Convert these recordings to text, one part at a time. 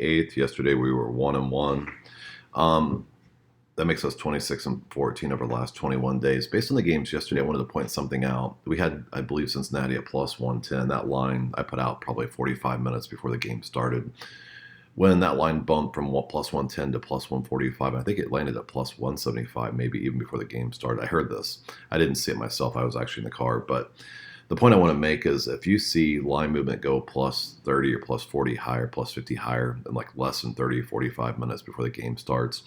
8th. Yesterday we were 1-1. Um, that makes us 26-14 over the last 21 days. Based on the games yesterday, I wanted to point something out. We had, I believe, Cincinnati at plus 110. That line I put out probably 45 minutes before the game started. When that line bumped from plus 110 to plus 145, I think it landed at plus 175, maybe even before the game started. I heard this. I didn't see it myself. I was actually in the car. But the point I want to make is if you see line movement go plus 30 or plus 40 higher, plus 50 higher in like less than 30, 45 minutes before the game starts,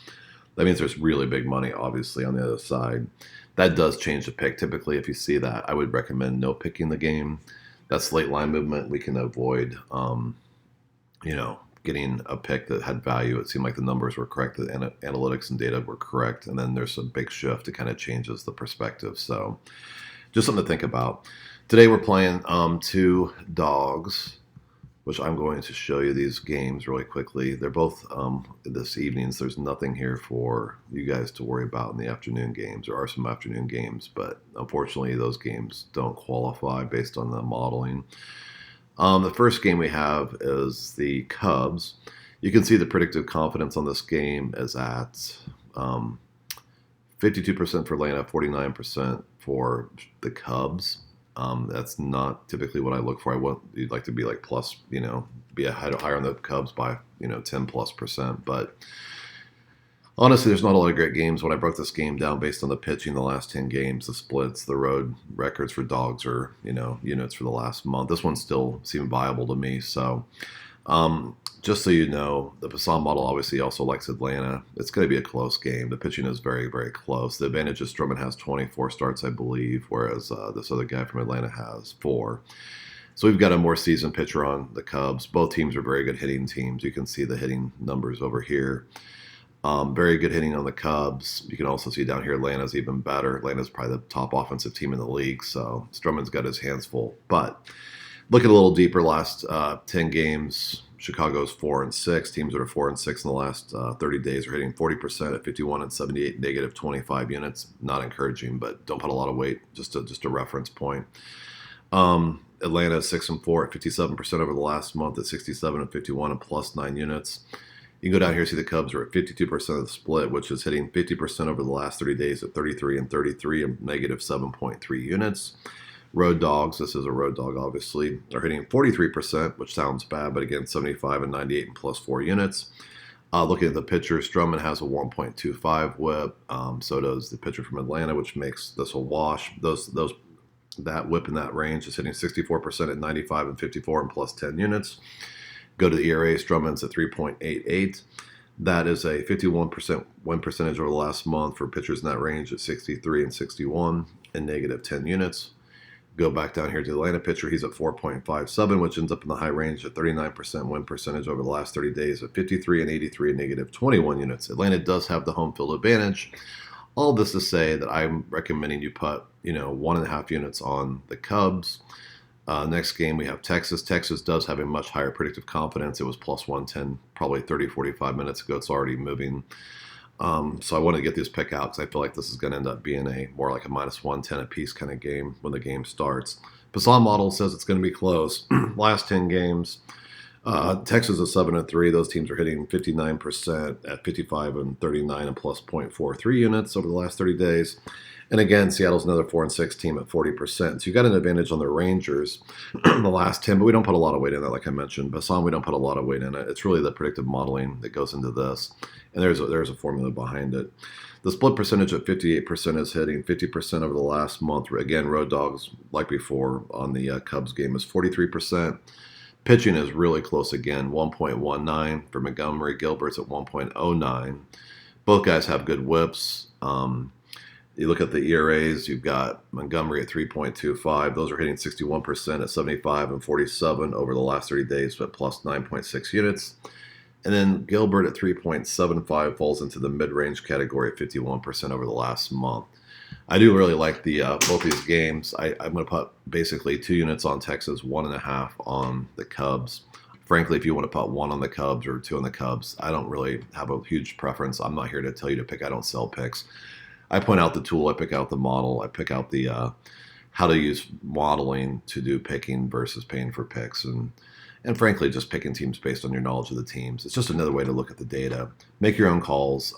that means there's really big money, obviously, on the other side. That does change the pick. Typically, if you see that, I would recommend no picking the game. That's late line movement. We can avoid, getting a pick that had value. It seemed like the numbers were correct, the analytics and data were correct, and then there's a big shift that kind of changes the perspective. So just something to think about. Today we're playing two dogs, which I'm going to show you these games really quickly. They're both this evening, so there's nothing here for you guys to worry about in the afternoon games. There are some afternoon games, but unfortunately those games don't qualify based on the modeling. The first game we have is the Cubs. You can see the predictive confidence on this game is at 52% for Atlanta, 49% for the Cubs. That's not typically what I look for. You'd like to be like plus, be higher on the Cubs by 10+%. But honestly, there's not a lot of great games. When I broke this game down based on the pitching, the last 10 games, the splits, the road records for dogs are, units for the last month. This one still seemed viable to me. So just so you know, the Passan model obviously also likes Atlanta. It's going to be a close game. The pitching is very, very close. The advantage is Stroman has 24 starts, I believe, whereas this other guy from Atlanta has 4. So we've got a more seasoned pitcher on the Cubs. Both teams are very good hitting teams. You can see the hitting numbers over here. Very good hitting on the Cubs. You can also see down here Atlanta's even better. Atlanta's probably the top offensive team in the league, so Stroman's got his hands full. But looking a little deeper, last 10 games, Chicago's 4-6. Teams that are 4-6 in the last 30 days are hitting 40% at 51 and 78, negative 25 units. Not encouraging, but don't put a lot of weight. Just a reference point. Atlanta is 6-4 at 57% over the last month at 67 and 51 and plus 9 units. You can go down here and see the Cubs are at 52% of the split, which is hitting 50% over the last 30 days at 33 and 33 and negative 7.3 units. Road dogs, this is a road dog obviously, are hitting 43%, which sounds bad, but again, 75 and 98 and plus 4 units. Looking at the pitcher, Stroman has a 1.25 whip. So does the pitcher from Atlanta, which makes this a wash. That whip in that range is hitting 64% at 95 and 54 and plus 10 units. Go to the ERA, Stroman's at 3.88. That is a 51% win percentage over the last month for pitchers in that range at 63 and 61 and negative 10 units. Go back down here to the Atlanta pitcher. He's at 4.57, which ends up in the high range at 39% win percentage over the last 30 days at 53 and 83 and negative 21 units. Atlanta does have the home field advantage. All this to say that I'm recommending you put, 1.5 units on the Cubs. Next game, we have Texas. Texas does have a much higher predictive confidence. It was plus 110 probably 30, 45 minutes ago. It's already moving. So I wanted to get this pick out because I feel like this is going to end up being a more like a minus 110 apiece kind of game when the game starts. Passan model says it's going to be close. Last 10 games, Texas is 7-3. Those teams are hitting 59% at 55 and 39 and plus 0.43 units over the last 30 days. And again, Seattle's another 4-6 team at 40%. So you got an advantage on the Rangers in the last 10, but we don't put a lot of weight in that, like I mentioned. Passan, we don't put a lot of weight in it. It's really the predictive modeling that goes into this. And there's a formula behind it. The split percentage at 58% is hitting 50% over the last month. Again, road dogs, like before on the Cubs game, is 43%. Pitching is really close again, 1.19 for Montgomery. Gilbert's at 1.09. Both guys have good whips. You look at the ERAs, you've got Montgomery at 3.25. Those are hitting 61% at 75 and 47 over the last 30 days, but plus 9.6 units. And then Gilbert at 3.75 falls into the mid-range category at 51% over the last month. I do really like the both these games. I'm going to put basically 2 units on Texas, 1.5 on the Cubs. Frankly, if you want to put 1 on the Cubs or 2 on the Cubs, I don't really have a huge preference. I'm not here to tell you to pick. I don't sell picks. I point out the tool, I pick out the model, I pick out the how to use modeling to do picking versus paying for picks. And and frankly, just picking teams based on your knowledge of the teams. It's just another way to look at the data, make your own calls.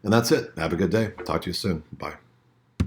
And that's it. Have a good day. Talk to you soon. Bye.